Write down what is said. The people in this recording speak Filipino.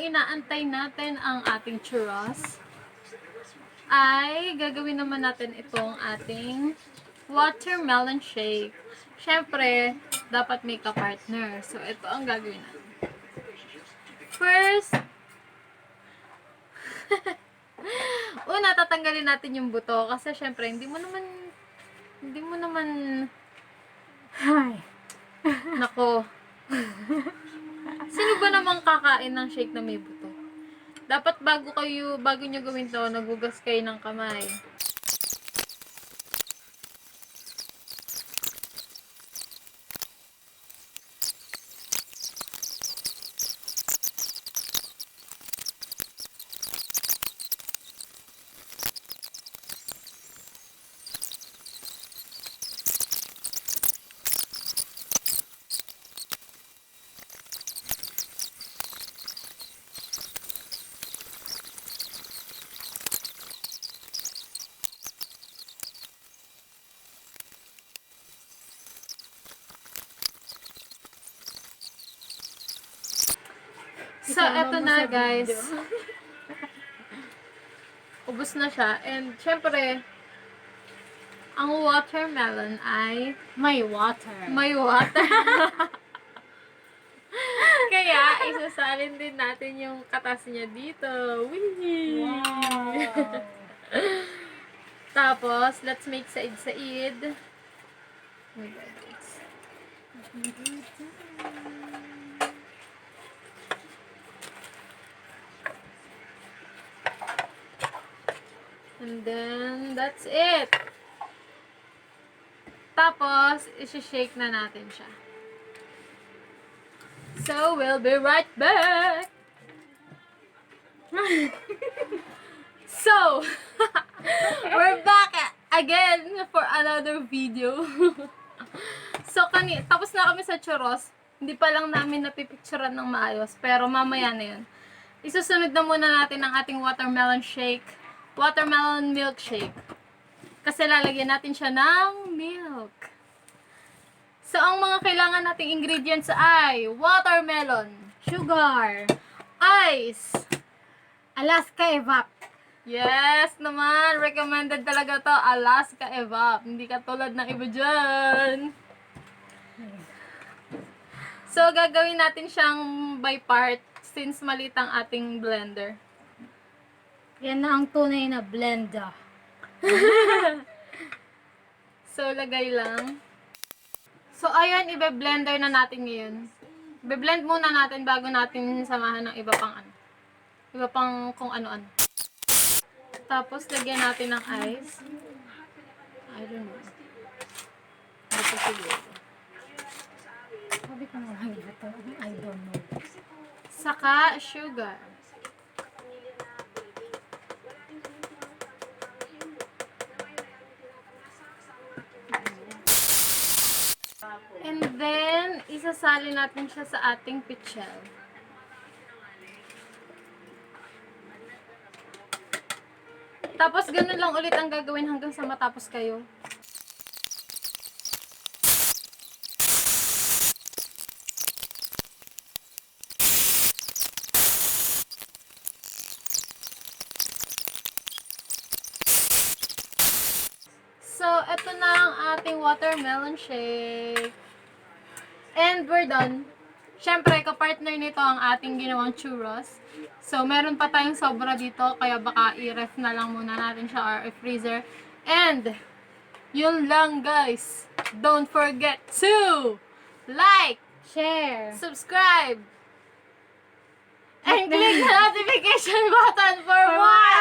inaantay natin ang ating churros, ay gagawin naman natin itong ating watermelon shake. Siyempre, dapat may kapartner. So, ito ang gagawin natin. First, una, tatanggalin natin yung buto. Kasi, siyempre, hindi mo naman, Hi. nako. Sino ba namang kakain ng shake na may buto? Dapat bago nyo gawin to, nagugas kayo ng kamay. So, eto na guys. Ubus na siya. And, syempre, ang watermelon ay May water. may water. Kaya, isasalin din natin yung katas niya dito. Wee! Wow. Tapos, let's make said-said. Oh my God, guys. And then, that's it. Tapos, isi-shake na natin siya. So, we'll be right back. So, we're back again for another video. So, tapos na kami sa churros. Hindi pa lang namin napipicturean ng maayos. Pero mamaya na yun. Isusunod na muna natin ang ating watermelon milkshake. Kasi lalagyan natin siya ng milk. So, ang mga kailangan nating ingredients ay watermelon, sugar, ice, Alaska Evap. yes naman, recommended talaga to, Alaska Evap. Hindi katulad ng iba dyan. So, gagawin natin siyang by part since maliit ang ating blender. Yan na ang tunay na blender. So, lagay lang. So, ayun, ibe-blender na natin ngayon. Ibe-blend muna natin bago natin samahan ng iba pang ano. Iba pang kung ano-ano. Tapos, lagyan natin ng ice. I don't know. Ito siguro. Sabi ko nga ito. I don't know. Saka, sugar. And then, isasali natin siya sa ating pichel. Tapos, ganun lang ulit ang gagawin hanggang sa matapos kayo. So, eto na ang ating watermelon shake. And we're done. Siyempre, kapartner nito ang ating ginawang churros. So, meron pa tayong sobra dito, kaya baka i-ref na lang muna natin siya or i-freezer. And, yun lang guys. Don't forget to like, Share. subscribe, and click the notification button for more